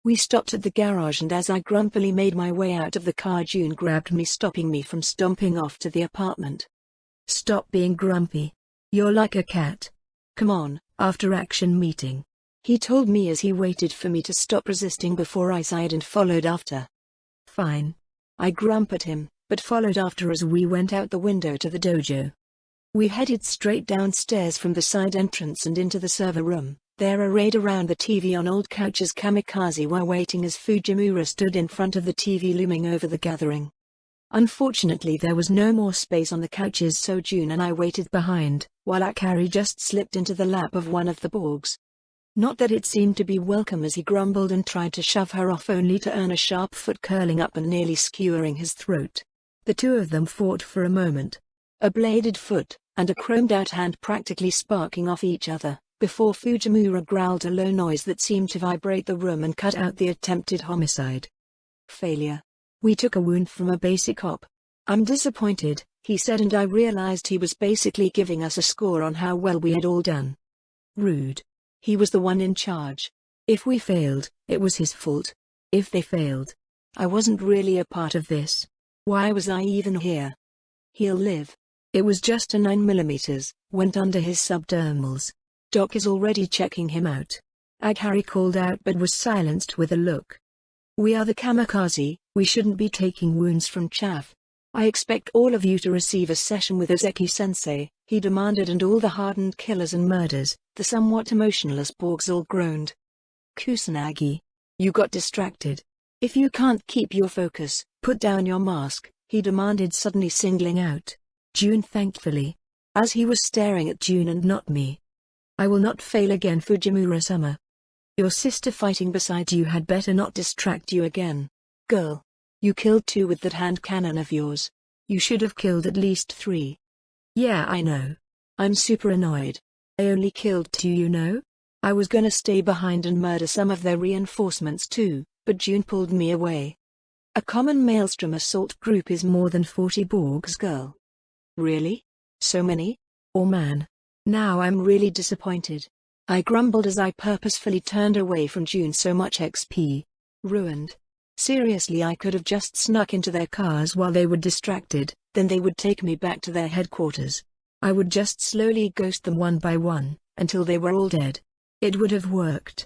We stopped at the garage, and as I grumpily made my way out of the car, June grabbed me, stopping me from stomping off to the apartment. Stop being grumpy. You're like a cat. Come on, after action meeting, he told me as he waited for me to stop resisting before I sighed and followed after. Fine. I grumbled at him, but followed after as we went out the window to the dojo. We headed straight downstairs from the side entrance and into the server room. There, arrayed around the TV on old couches, kamikaze were waiting as Fujimura stood in front of the TV looming over the gathering. Unfortunately, there was no more space on the couches, so June and I waited behind, while Akari just slipped into the lap of one of the Borgs. Not that it seemed to be welcome, as he grumbled and tried to shove her off, only to earn a sharp foot curling up and nearly skewering his throat. The two of them fought for a moment. A bladed foot, and a chromed-out hand practically sparking off each other, before Fujimura growled a low noise that seemed to vibrate the room and cut out the attempted homicide. Failure. We took a wound from a basic op. I'm disappointed, he said, and I realized he was basically giving us a score on how well we had all done. Rude. He was the one in charge. If we failed, it was his fault. If they failed, I wasn't really a part of this. Why was I even here? He'll live. It was just a 9mm, went under his subdermals. Doc is already checking him out. Akari called out but was silenced with a look. We are the kamikaze, we shouldn't be taking wounds from chaff. I expect all of you to receive a session with Ozeki-sensei, he demanded, and all the hardened killers and murderers, the somewhat emotionless Borgs, all groaned. Kusanagi. You got distracted. If you can't keep your focus, put down your mask, he demanded, suddenly singling out June thankfully, as he was staring at June and not me. I will not fail again, Fujimura-sama. Your sister fighting beside you had better not distract you again. Girl. You killed 2 with that hand cannon of yours. You should have killed at least 3. Yeah, I know. I'm super annoyed. I only killed 2, you know? I was gonna stay behind and murder some of their reinforcements too, but June pulled me away. A common maelstrom assault group is more than 40 Borgs, girl. Really? So many? Oh man. Now I'm really disappointed. I grumbled as I purposefully turned away from June. So much XP. Ruined. Seriously, I could have just snuck into their cars while they were distracted, then they would take me back to their headquarters. I would just slowly ghost them one by one, until they were all dead. It would have worked.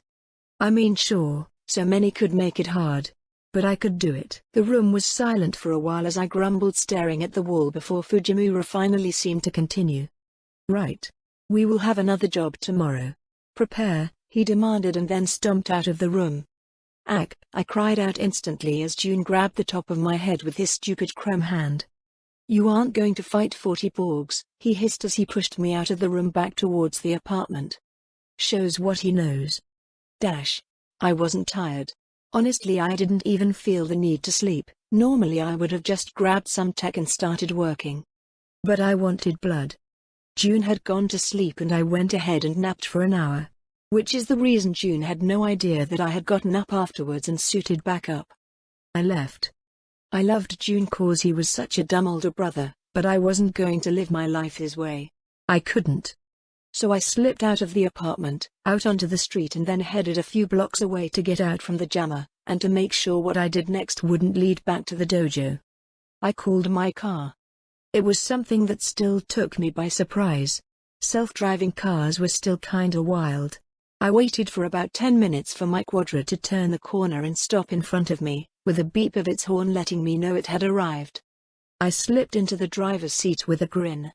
I mean, sure, so many could make it hard. But I could do it. The room was silent for a while as I grumbled, staring at the wall, before Fujimura finally seemed to continue. Right. We will have another job tomorrow. Prepare, he demanded, and then stomped out of the room. I cried out instantly as June grabbed the top of my head with his stupid chrome hand. You aren't going to fight 40 Borgs, he hissed as he pushed me out of the room back towards the apartment. Shows what he knows. I wasn't tired. Honestly, I didn't even feel the need to sleep. Normally I would have just grabbed some tech and started working. But I wanted blood. June had gone to sleep and I went ahead and napped for an hour. Which is the reason June had no idea that I had gotten up afterwards and suited back up. I left. I loved June cause he was such a dumb older brother, but I wasn't going to live my life his way. I couldn't. So I slipped out of the apartment, out onto the street, and then headed a few blocks away to get out from the jammer, and to make sure what I did next wouldn't lead back to the dojo. I called my car. It was something that still took me by surprise. Self-driving cars were still kinda wild. I waited for about 10 minutes for my quadra to turn the corner and stop in front of me, with a beep of its horn letting me know it had arrived. I slipped into the driver's seat with a grin.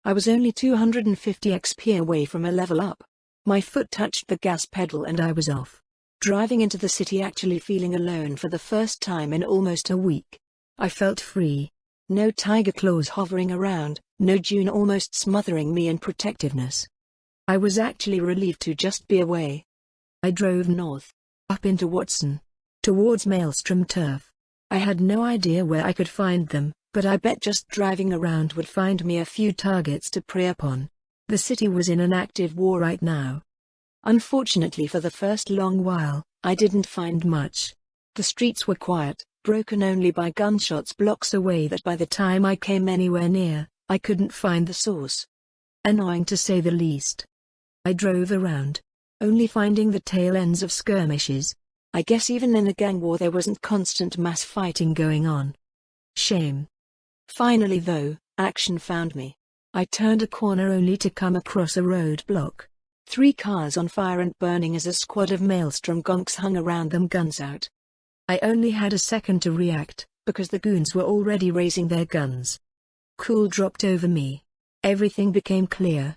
I was only 250 XP away from a level up. My foot touched the gas pedal and I was off. Driving into the city, actually feeling alone for the first time in almost a week. I felt free. No tiger claws hovering around, no June almost smothering me in protectiveness. I was actually relieved to just be away. I drove north, up into Watson, towards Maelstrom Turf. I had no idea where I could find them, but I bet just driving around would find me a few targets to prey upon. The city was in an active war right now. Unfortunately, for the first long while, I didn't find much. The streets were quiet, broken only by gunshots blocks away that by the time I came anywhere near, I couldn't find the source. Annoying to say the least. I drove around, only finding the tail ends of skirmishes. I guess even in a gang war there wasn't constant mass fighting going on. Shame. Finally though, action found me. I turned a corner only to come across a roadblock. 3 cars on fire and burning as a squad of Maelstrom gonks hung around them, guns out. I only had a second to react, because the goons were already raising their guns. Cool dropped over me. Everything became clear.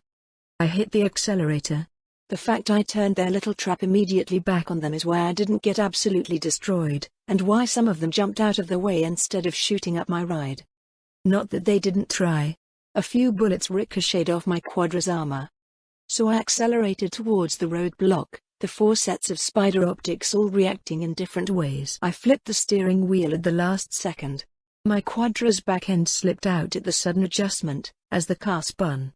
I hit the accelerator. The fact I turned their little trap immediately back on them is why I didn't get absolutely destroyed, and why some of them jumped out of the way instead of shooting up my ride. Not that they didn't try. A few bullets ricocheted off my quadra's armor. So I accelerated towards the roadblock, the 4 sets of spider optics all reacting in different ways. I flipped the steering wheel at the last second. My quadra's back end slipped out at the sudden adjustment, as the car spun.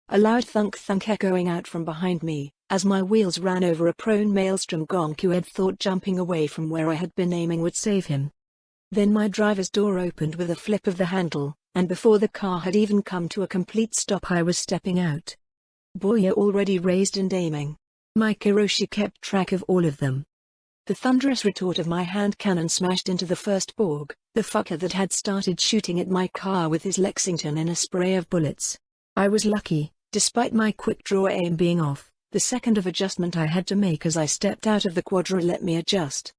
A loud thunk echoing out from behind me, as my wheels ran over a prone Maelstrom gonk who had thought jumping away from where I had been aiming would save him. Then my driver's door opened with a flip of the handle, and before the car had even come to a complete stop I was stepping out. Boya already raised and aiming. My Kiroshi kept track of all of them. The thunderous retort of my hand cannon smashed into the first Borg, the fucker that had started shooting at my car with his Lexington in a spray of bullets. I was lucky, despite my quick draw aim being off. The second of adjustment I had to make as I stepped out of the quadra let me adjust.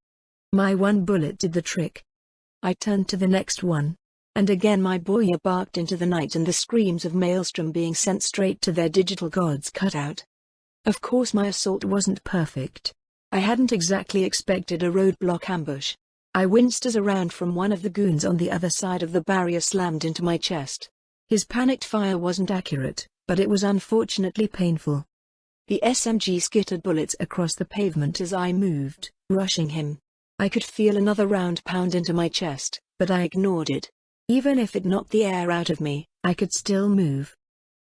My one bullet did the trick. I turned to the next one. And again my Boya barked into the night and the screams of Maelstrom being sent straight to their digital gods cut out. Of course my assault wasn't perfect. I hadn't exactly expected a roadblock ambush. I winced as a round from one of the goons on the other side of the barrier slammed into my chest. His panicked fire wasn't accurate, but it was unfortunately painful. The SMG skittered bullets across the pavement as I moved, rushing him. I could feel another round pound into my chest, but I ignored it. Even if it knocked the air out of me, I could still move.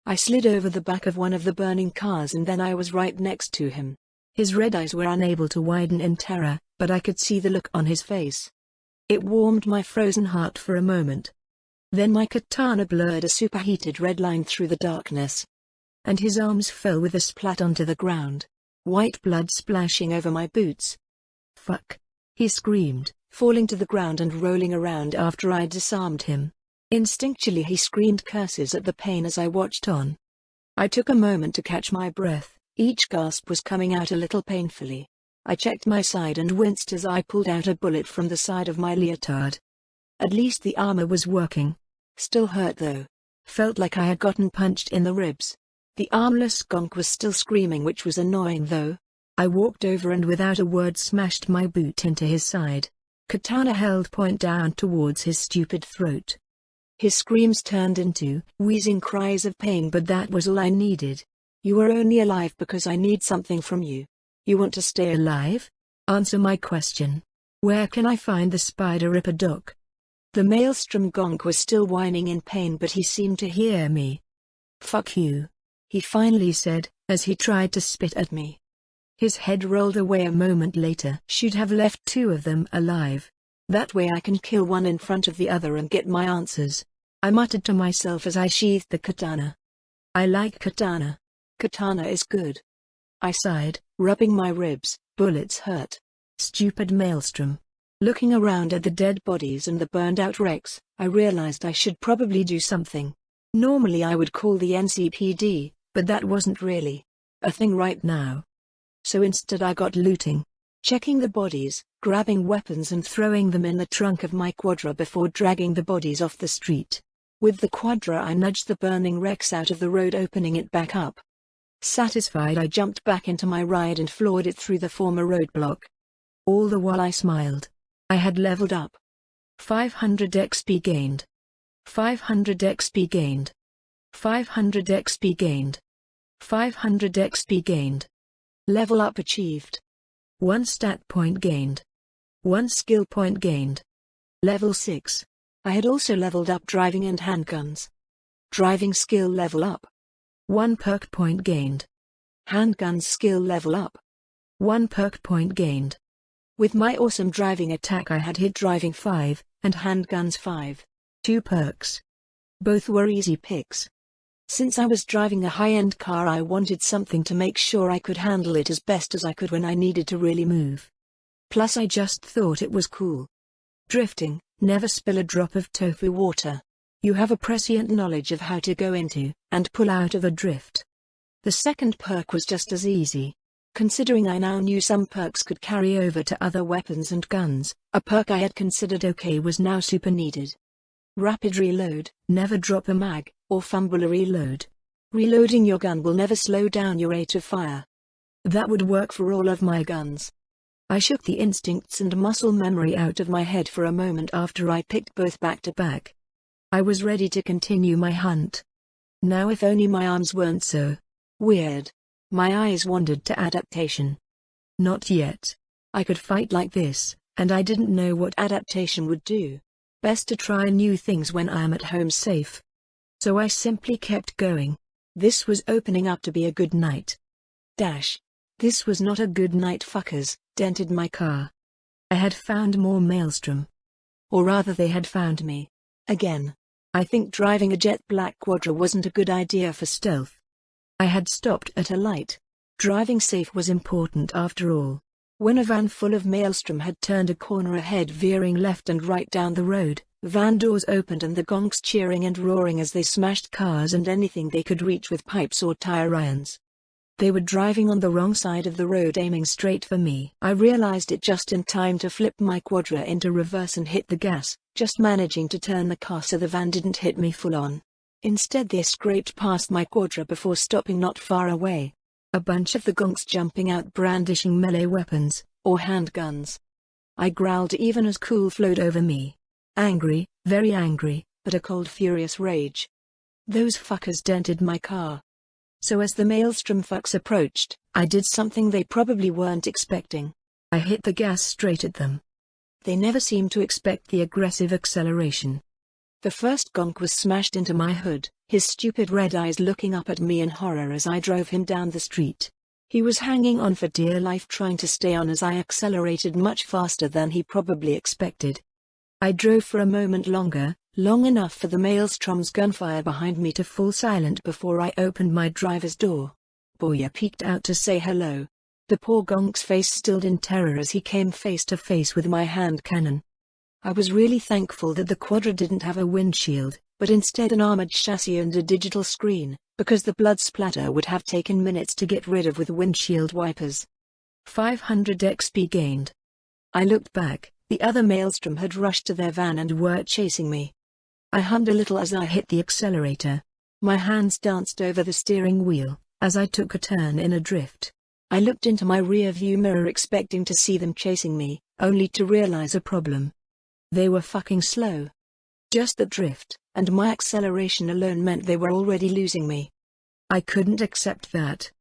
I slid over the back of one of the burning cars and then I was right next to him. His red eyes were unable to widen in terror, but I could see the look on his face. It warmed my frozen heart for a moment. Then my katana blurred a superheated red line through the darkness. And his arms fell with a splat onto the ground. White blood splashing over my boots. Fuck! He screamed, falling to the ground and rolling around after I disarmed him. Instinctually he screamed curses at the pain as I watched on. I took a moment to catch my breath, each gasp was coming out a little painfully. I checked my side and winced as I pulled out a bullet from the side of my leotard. At least the armor was working. Still hurt though. Felt like I had gotten punched in the ribs. The armless gonk was still screaming, which was annoying though. I walked over and without a word smashed my boot into his side. Katana held point down towards his stupid throat. His screams turned into wheezing cries of pain, but that was all I needed. You are only alive because I need something from you. You want to stay alive? Answer my question. Where can I find the Spider Ripper doc? The Maelstrom gonk was still whining in pain, but he seemed to hear me. Fuck you, he finally said, as he tried to spit at me. His head rolled away a moment later. Should have left 2 of them alive. That way I can kill one in front of the other and get my answers. I muttered to myself as I sheathed the katana. I like katana. Katana is good. I sighed, rubbing my ribs. Bullets hurt. Stupid Maelstrom. Looking around at the dead bodies and the burned-out wrecks, I realized I should probably do something. Normally I would call the NCPD, but that wasn't really a thing right now. So instead I got looting. Checking the bodies, grabbing weapons and throwing them in the trunk of my quadra before dragging the bodies off the street. With the quadra I nudged the burning wrecks out of the road, opening it back up. Satisfied, I jumped back into my ride and floored it through the former roadblock. All the while I smiled. I had leveled up. 500 XP gained. 500 XP gained. 500 XP gained. 500 XP gained. Level up achieved. 1 stat point gained. 1 skill point gained. Level 6. I had also leveled up driving and handguns. Driving skill level up. 1 perk point gained. Handguns skill level up. 1 perk point gained. With my awesome driving attack I had hit driving 5, and handguns 5. 2 perks. Both were easy picks. Since I was driving a high-end car I wanted something to make sure I could handle it as best as I could when I needed to really move. Plus I just thought it was cool. Drifting, never spill a drop of tofu water. You have a prescient knowledge of how to go into and pull out of a drift. The second perk was just as easy. Considering I now knew some perks could carry over to other weapons and guns, a perk I had considered okay was now super needed. Rapid reload, never drop a mag, or fumble a reload. Reloading your gun will never slow down your rate of fire. That would work for all of my guns. I shook the instincts and muscle memory out of my head for a moment after I picked both back to back. I was ready to continue my hunt. Now if only my arms weren't so weird. My eyes wandered to adaptation. Not yet. I could fight like this, and I didn't know what adaptation would do. Best to try new things when I am at home safe. So I simply kept going. This was opening up to be a good night. This was not a good night, fuckers. Dented my car. I had found more maelstrom. Or rather they had found me. Again. I think driving a jet black Quadra wasn't a good idea for stealth. I had stopped at a light. Driving safe was important after all. When a van full of maelstrom had turned a corner ahead, veering left and right down the road, van doors opened and the gonks cheering and roaring as they smashed cars and anything they could reach with pipes or tire irons. They were driving on the wrong side of the road, aiming straight for me. I realized it just in time to flip my Quadra into reverse and hit the gas, just managing to turn the car so the van didn't hit me full on. Instead they scraped past my Quadra before stopping not far away. A bunch of the gonks jumping out brandishing melee weapons, or handguns. I growled even as cool flowed over me. Angry, very angry, but a cold furious rage. Those fuckers dented my car. So as the maelstrom fucks approached, I did something they probably weren't expecting. I hit the gas straight at them. They never seemed to expect the aggressive acceleration. The first gonk was smashed into my hood, his stupid red eyes looking up at me in horror as I drove him down the street. He was hanging on for dear life, trying to stay on as I accelerated much faster than he probably expected. I drove for a moment longer, long enough for the maelstrom's gunfire behind me to fall silent before I opened my driver's door. Boya peeked out to say hello. The poor gonk's face stilled in terror as he came face to face with my hand cannon. I was really thankful that the Quadra didn't have a windshield, but instead an armored chassis and a digital screen, because the blood splatter would have taken minutes to get rid of with windshield wipers. 500 XP gained. I looked back, the other maelstrom had rushed to their van and were chasing me. I hummed a little as I hit the accelerator. My hands danced over the steering wheel, as I took a turn in a drift. I looked into my rear-view mirror expecting to see them chasing me, only to realize a problem. They were fucking slow. Just the drift, and my acceleration alone meant they were already losing me. I couldn't accept that.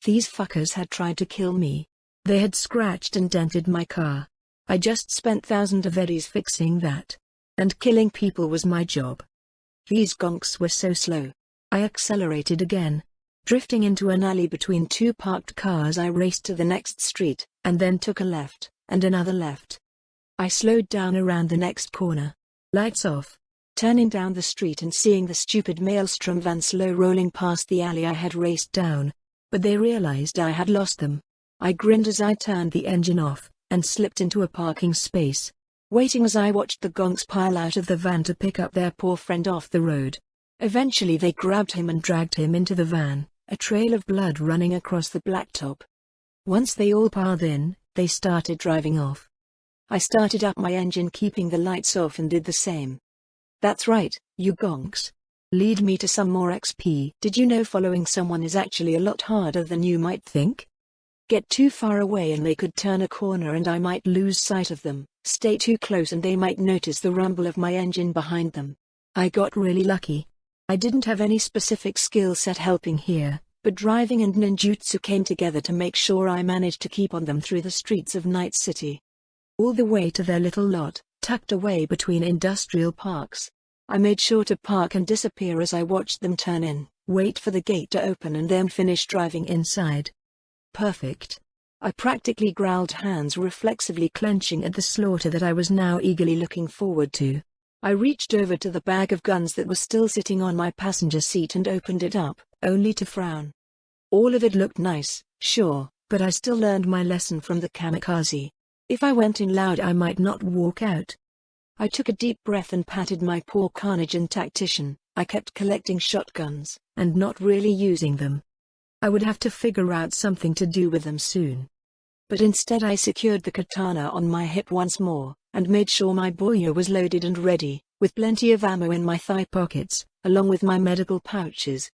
These fuckers had tried to kill me. They had scratched and dented my car. I just spent thousands of eddies fixing that. And killing people was my job. These gonks were so slow. I accelerated again. Drifting into an alley between two parked cars, I raced to the next street, and then took a left, and another left. I slowed down around the next corner. Lights off. Turning down the street and seeing the stupid maelstrom van slow rolling past the alley I had raced down. But they realized I had lost them. I grinned as I turned the engine off, and slipped into a parking space. Waiting as I watched the gonks pile out of the van to pick up their poor friend off the road. Eventually they grabbed him and dragged him into the van, a trail of blood running across the blacktop. Once they all piled in, they started driving off. I started up my engine keeping the lights off and did the same. That's right, you gonks. Lead me to some more XP. Did you know following someone is actually a lot harder than you might think? Get too far away and they could turn a corner and I might lose sight of them. Stay too close and they might notice the rumble of my engine behind them. I got really lucky. I didn't have any specific skill set helping here, but driving and ninjutsu came together to make sure I managed to keep on them through the streets of Night City. All the way to their little lot, tucked away between industrial parks. I made sure to park and disappear as I watched them turn in, wait for the gate to open and then finish driving inside. Perfect. I practically growled, hands reflexively clenching at the slaughter that I was now eagerly looking forward to. I reached over to the bag of guns that was still sitting on my passenger seat and opened it up, only to frown. All of it looked nice, sure, but I still learned my lesson from the kamikaze. If I went in loud I might not walk out. I took a deep breath and patted my poor carnage and tactician. I kept collecting shotguns, and not really using them. I would have to figure out something to do with them soon. But instead I secured the katana on my hip once more, and made sure my boyo was loaded and ready, with plenty of ammo in my thigh pockets, along with my medical pouches.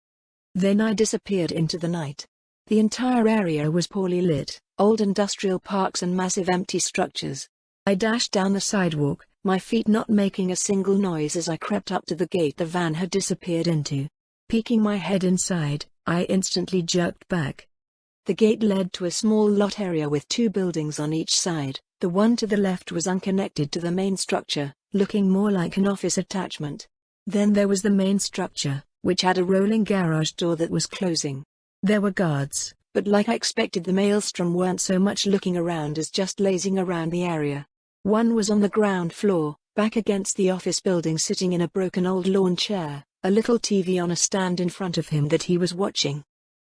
Then I disappeared into the night. The entire area was poorly lit, old industrial parks and massive empty structures. I dashed down the sidewalk, my feet not making a single noise as I crept up to the gate the van had disappeared into. Peeking my head inside, I instantly jerked back. The gate led to a small lot area with 2 buildings on each side. The one to the left was unconnected to the main structure, looking more like an office attachment. Then there was the main structure, which had a rolling garage door that was closing. There were guards, but like I expected, the Maelstrom weren't so much looking around as just lazing around the area. One was on the ground floor, back against the office building, sitting in a broken old lawn chair, a little TV on a stand in front of him that he was watching.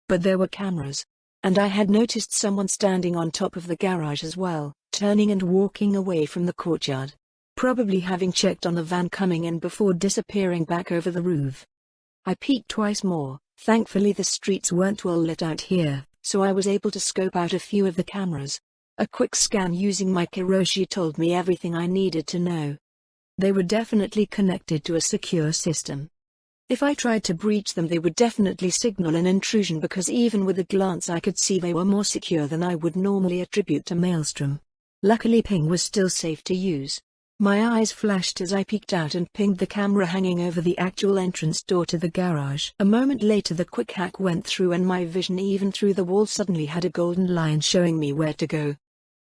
But there were cameras. And I had noticed someone standing on top of the garage as well, turning and walking away from the courtyard. Probably having checked on the van coming in before disappearing back over the roof. I peeked twice more. Thankfully the streets weren't well lit out here, so I was able to scope out a few of the cameras. A quick scan using my Kiroshi told me everything I needed to know. They were definitely connected to a secure system. If I tried to breach them, they would definitely signal an intrusion, because even with a glance I could see they were more secure than I would normally attribute to Maelstrom. Luckily ping was still safe to use. My eyes flashed as I peeked out and pinged the camera hanging over the actual entrance door to the garage. A moment later the quick hack went through and my vision, even through the wall, suddenly had a golden line showing me where to go.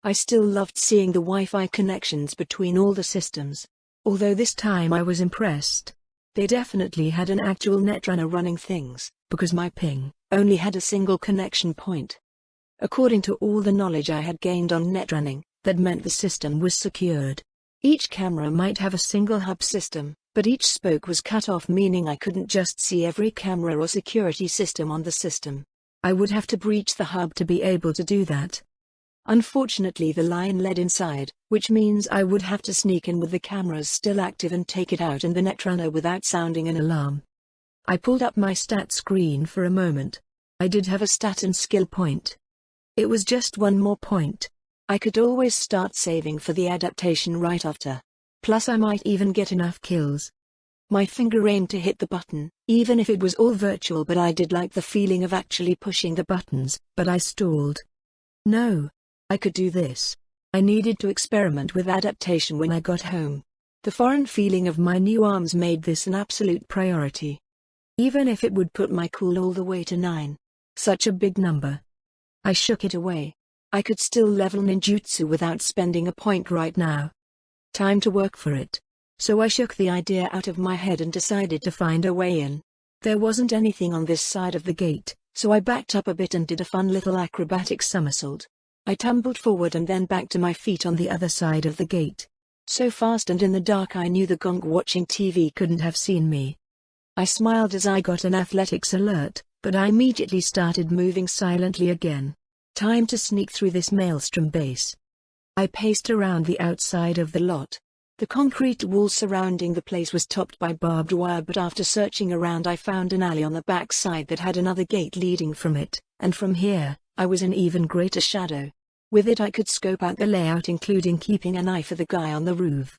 I still loved seeing the Wi-Fi connections between all the systems. Although this time I was impressed. They definitely had an actual netrunner running things, because my ping only had a single connection point. According to all the knowledge I had gained on netrunning, that meant the system was secured. Each camera might have a single hub system, but each spoke was cut off, meaning I couldn't just see every camera or security system on the system. I would have to breach the hub to be able to do that. Unfortunately the line led inside, which means I would have to sneak in with the cameras still active and take it out in the netrunner without sounding an alarm. I pulled up my stat screen for a moment. I did have a stat and skill point. It was just one more point. I could always start saving for the adaptation right after. Plus I might even get enough kills. My finger aimed to hit the button, even if it was all virtual, but I did like the feeling of actually pushing the buttons, but I stalled. No. I could do this. I needed to experiment with adaptation when I got home. The foreign feeling of my new arms made this an absolute priority. Even if it would put my cool all the way to 9. Such a big number. I shook it away. I could still level ninjutsu without spending a point right now. Time to work for it. So I shook the idea out of my head and decided to find a way in. There wasn't anything on this side of the gate, so I backed up a bit and did a fun little acrobatic somersault. I tumbled forward and then back to my feet on the other side of the gate. So fast and in the dark I knew the gong watching TV couldn't have seen me. I smiled as I got an athletics alert, but I immediately started moving silently again. Time to sneak through this Maelstrom base. I paced around the outside of the lot. The concrete wall surrounding the place was topped by barbed wire, but after searching around I found an alley on the back side that had another gate leading from it, and from here, I was in even greater shadow. With it I could scope out the layout, including keeping an eye for the guy on the roof.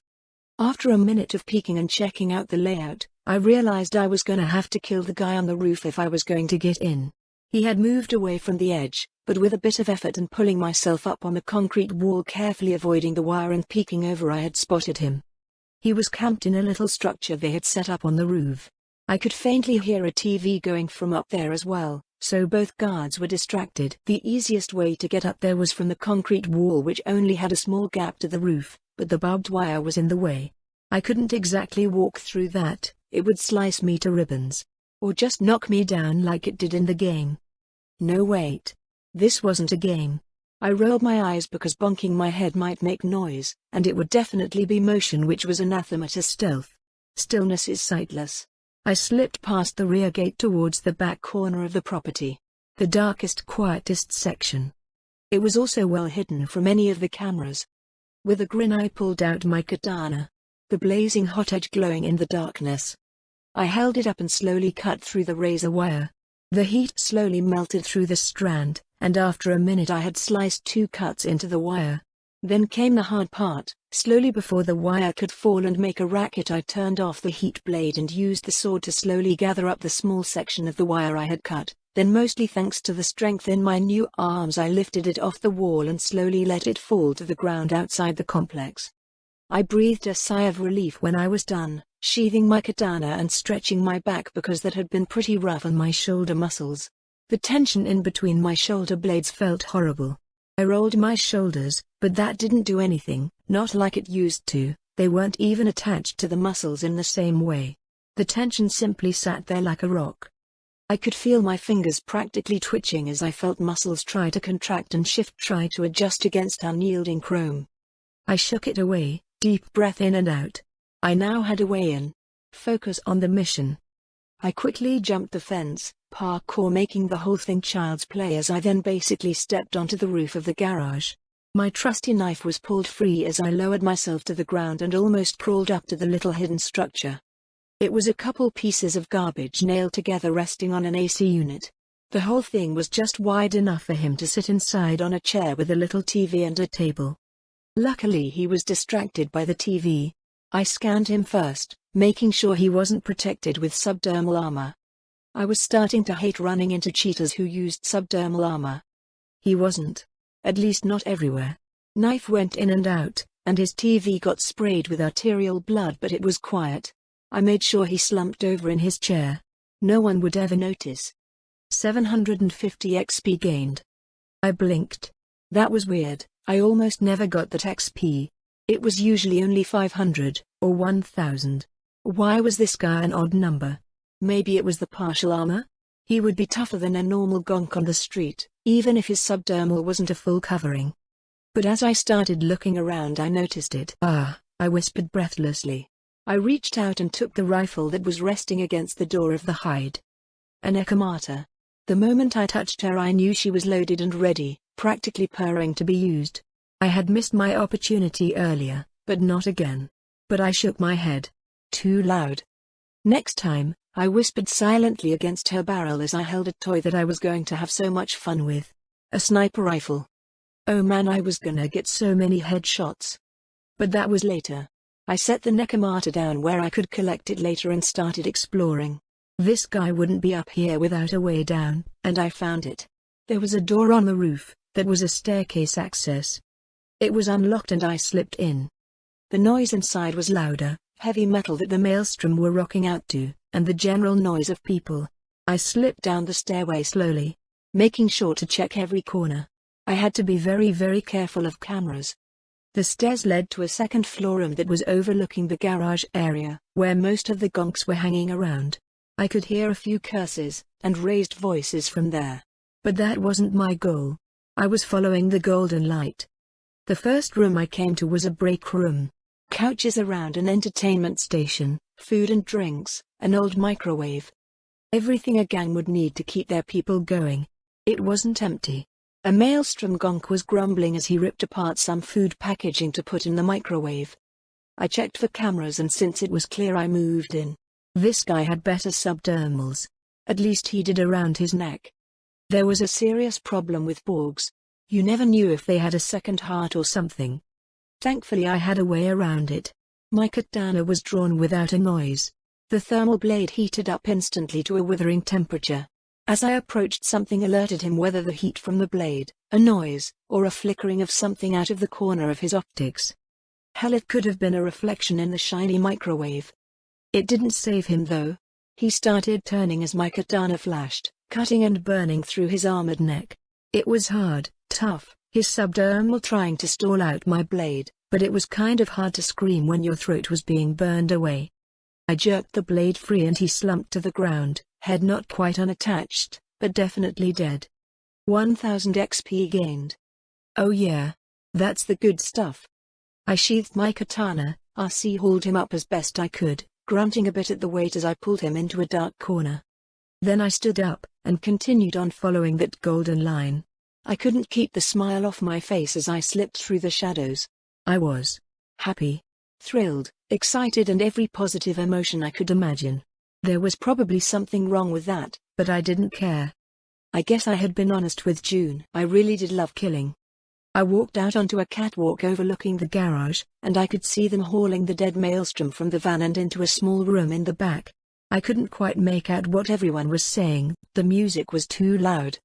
After a minute of peeking and checking out the layout, I realized I was gonna have to kill the guy on the roof if I was going to get in. He had moved away from the edge, but with a bit of effort and pulling myself up on the concrete wall, carefully avoiding the wire and peeking over, I had spotted him. He was camped in a little structure they had set up on the roof. I could faintly hear a TV going from up there as well, so both guards were distracted. The easiest way to get up there was from the concrete wall, which only had a small gap to the roof, but the barbed wire was in the way. I couldn't exactly walk through that, it would slice me to ribbons. Or just knock me down like it did in the game. No, wait. This wasn't a game. I rolled my eyes because bonking my head might make noise, and it would definitely be motion, which was anathema to stealth. Stillness is sightless. I slipped past the rear gate towards the back corner of the property. The darkest, quietest section. It was also well hidden from any of the cameras. With a grin I pulled out my katana, the blazing hot edge glowing in the darkness. I held it up and slowly cut through the razor wire. The heat slowly melted through the strand, and after a minute I had sliced 2 cuts into the wire. Then came the hard part. Slowly, before the wire could fall and make a racket, I turned off the heat blade and used the sword to slowly gather up the small section of the wire I had cut. Then, mostly thanks to the strength in my new arms, I lifted it off the wall and slowly let it fall to the ground outside the complex. I breathed a sigh of relief when I was done, sheathing my katana and stretching my back because that had been pretty rough on my shoulder muscles. The tension in between my shoulder blades felt horrible. I rolled my shoulders, but that didn't do anything, not like it used to. They weren't even attached to the muscles in the same way. The tension simply sat there like a rock. I could feel my fingers practically twitching as I felt muscles try to contract and shift, try to adjust against unyielding chrome. I shook it away, deep breath in and out. I now had a way in. Focus on the mission. I quickly jumped the fence, parkour, making the whole thing child's play as I then basically stepped onto the roof of the garage. My trusty knife was pulled free as I lowered myself to the ground and almost crawled up to the little hidden structure. It was a couple pieces of garbage nailed together resting on an AC unit. The whole thing was just wide enough for him to sit inside on a chair with a little TV and a table. Luckily he was distracted by the TV. I scanned him first, making sure he wasn't protected with subdermal armor. I was starting to hate running into cheaters who used subdermal armor. He wasn't. At least not everywhere. Knife went in and out, and his TV got sprayed with arterial blood, but it was quiet. I made sure he slumped over in his chair. No one would ever notice. 750 XP gained. I blinked. That was weird. I almost never got that XP. It was usually only 500, or 1000. Why was this guy an odd number? Maybe it was the partial armor? He would be tougher than a normal gonk on the street, even if his subdermal wasn't a full covering. But as I started looking around I noticed it. I whispered breathlessly. I reached out and took the rifle that was resting against the door of the hide. An Ekamata. The moment I touched her I knew she was loaded and ready, practically purring to be used. I had missed my opportunity earlier, but not again. But I shook my head. Too loud. Next time, I whispered silently against her barrel as I held a toy that I was going to have so much fun with. A sniper rifle. Oh man, I was gonna get so many headshots. But that was later. I set the Nekomata down where I could collect it later and started exploring. This guy wouldn't be up here without a way down, and I found it. There was a door on the roof, that was a staircase access. It was unlocked and I slipped in. The noise inside was louder, heavy metal that the maelstrom were rocking out to, and the general noise of people. I slipped down the stairway slowly, making sure to check every corner. I had to be very careful of cameras. The stairs led to a second-floor room that was overlooking the garage area, where most of the gonks were hanging around. I could hear a few curses and raised voices from there. But that wasn't my goal. I was following the golden light. The first room I came to was a break room. Couches around an entertainment station, food and drinks, an old microwave. Everything a gang would need to keep their people going. It wasn't empty. A maelstrom gonk was grumbling as he ripped apart some food packaging to put in the microwave. I checked for cameras and since it was clear I moved in. This guy had better subdermals. At least he did around his neck. There was a serious problem with Borgs. You never knew if they had a second heart or something. Thankfully I had a way around it. My katana was drawn without a noise. The thermal blade heated up instantly to a withering temperature. As I approached, something alerted him, whether the heat from the blade, a noise, or a flickering of something out of the corner of his optics. Hell, it could have been a reflection in the shiny microwave. It didn't save him though. He started turning as my katana flashed, cutting and burning through his armored neck. It was hard, tough, his subdermal trying to stall out my blade, but it was kind of hard to scream when your throat was being burned away. I jerked the blade free and he slumped to the ground, head not quite unattached, but definitely dead. 1000 XP gained. Oh yeah. That's the good stuff. I sheathed my katana, RC hauled him up as best I could, grunting a bit at the weight as I pulled him into a dark corner. Then I stood up, and continued on following that golden line. I couldn't keep the smile off my face as I slipped through the shadows. I was happy, thrilled, excited, and every positive emotion I could imagine. There was probably something wrong with that, but I didn't care. I guess I had been honest with June. I really did love killing. I walked out onto a catwalk overlooking the garage, and I could see them hauling the dead Maelstrom from the van and into a small room in the back. I couldn't quite make out what everyone was saying, the music was too loud.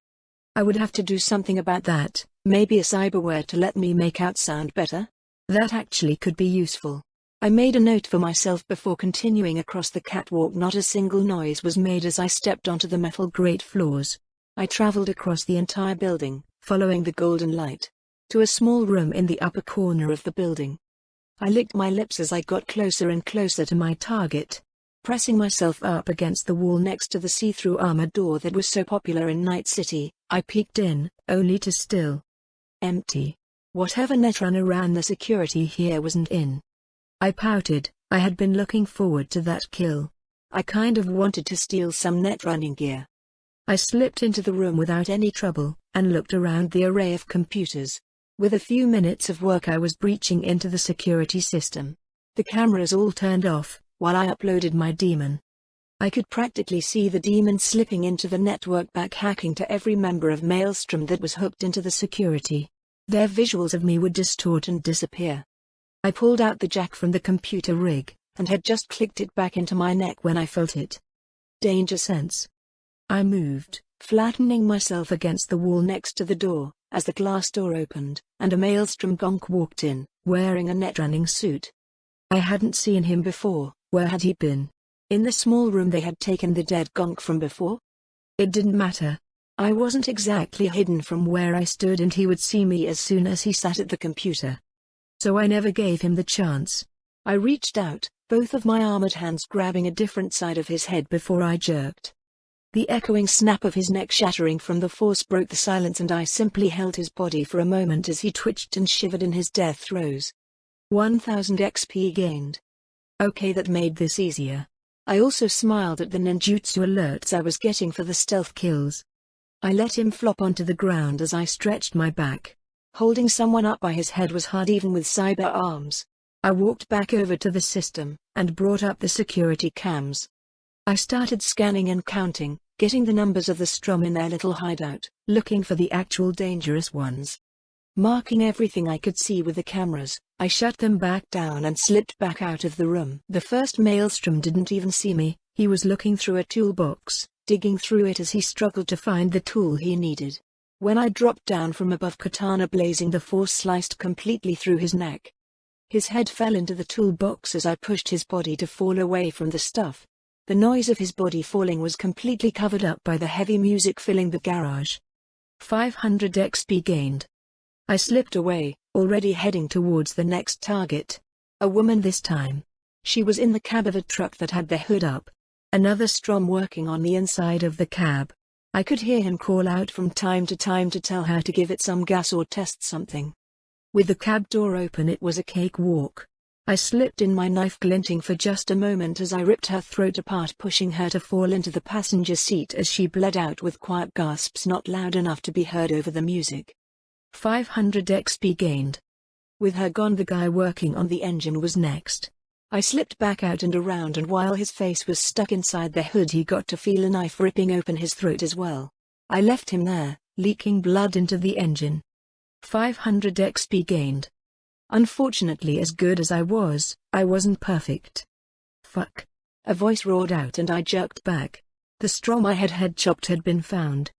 I would have to do something about that, maybe a cyberware to let me make out sound better? That actually could be useful. I made a note for myself before continuing across the catwalk. Not a single noise was made as I stepped onto the metal grate floors. I traveled across the entire building, following the golden light, to a small room in the upper corner of the building. I licked my lips as I got closer and closer to my target. Pressing myself up against the wall next to the see-through armored door that was so popular in Night City, I peeked in, only to still empty. Whatever netrunner ran the security here wasn't in. I pouted. I had been looking forward to that kill. I kind of wanted to steal some netrunning gear. I slipped into the room without any trouble, and looked around the array of computers. With a few minutes of work I was breaching into the security system. The cameras all turned off, while I uploaded my daemon. I could practically see the daemon slipping into the network, back-hacking to every member of Maelstrom that was hooked into the security. Their visuals of me would distort and disappear. I pulled out the jack from the computer rig, and had just clicked it back into my neck when I felt it. Danger sense. I moved, flattening myself against the wall next to the door, as the glass door opened, and a Maelstrom gonk walked in, wearing a netrunning suit. I hadn't seen him before. Where had he been? In the small room they had taken the dead gonk from before? It didn't matter. I wasn't exactly hidden from where I stood, and he would see me as soon as he sat at the computer. So I never gave him the chance. I reached out, both of my armored hands grabbing a different side of his head before I jerked. The echoing snap of his neck shattering from the force broke the silence, and I simply held his body for a moment as he twitched and shivered in his death throes. 1000 XP gained. Okay, that made this easier. I also smiled at the ninjutsu alerts I was getting for the stealth kills. I let him flop onto the ground as I stretched my back. Holding someone up by his head was hard even with cyber arms. I walked back over to the system, and brought up the security cams. I started scanning and counting, getting the numbers of the Strom in their little hideout, looking for the actual dangerous ones. Marking everything I could see with the cameras, I shut them back down and slipped back out of the room. The first Maelstrom didn't even see me. He was looking through a toolbox, digging through it as he struggled to find the tool he needed. When I dropped down from above, katana blazing, the force sliced completely through his neck. His head fell into the toolbox as I pushed his body to fall away from the stuff. The noise of his body falling was completely covered up by the heavy music filling the garage. 500 XP gained. I slipped away, already heading towards the next target. A woman this time. She was in the cab of a truck that had the hood up. Another Strom working on the inside of the cab. I could hear him call out from time to time to tell her to give it some gas or test something. With the cab door open, it was a cakewalk. I slipped in, my knife glinting for just a moment as I ripped her throat apart, pushing her to fall into the passenger seat as she bled out with quiet gasps not loud enough to be heard over the music. 500 XP gained. With her gone, the guy working on the engine was next. I slipped back out and around, and while his face was stuck inside the hood, he got to feel a knife ripping open his throat as well. I left him there, leaking blood into the engine. 500 XP gained. Unfortunately, as good as I wasn't perfect. Fuck. A voice roared out and I jerked back. The Strom I had head chopped had been found.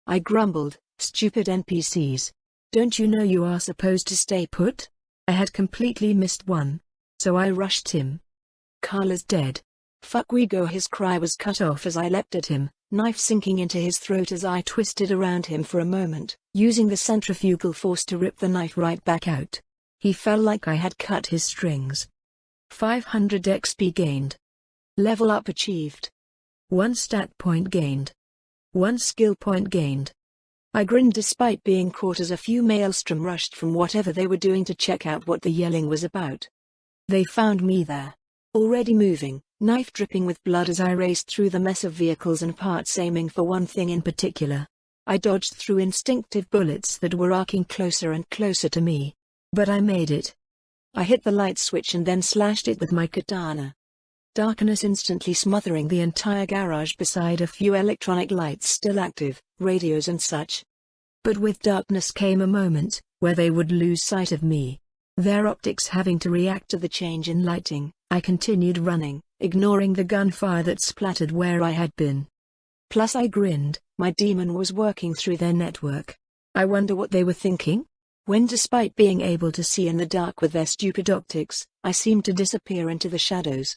I grumbled, stupid NPCs. Don't you know you are supposed to stay put? I had completely missed one. So I rushed him. Carla's dead. Fuck we go. His cry was cut off as I leapt at him, knife sinking into his throat as I twisted around him for a moment, using the centrifugal force to rip the knife right back out. He fell like I had cut his strings. 500 XP gained. Level up achieved. 1 stat point gained. 1 skill point gained. I grinned despite being caught as a few Maelstrom rushed from whatever they were doing to check out what the yelling was about. They found me there, already moving, knife dripping with blood as I raced through the mess of vehicles and parts, aiming for one thing in particular. I dodged through instinctive bullets that were arcing closer and closer to me. But I made it. I hit the light switch and then slashed it with my katana. Darkness instantly smothering the entire garage beside a few electronic lights still active, radios and such. But with darkness came a moment where they would lose sight of me. Their optics having to react to the change in lighting, I continued running, ignoring the gunfire that splattered where I had been. Plus I grinned, my demon was working through their network. I wonder what they were thinking? When despite being able to see in the dark with their stupid optics, I seemed to disappear into the shadows.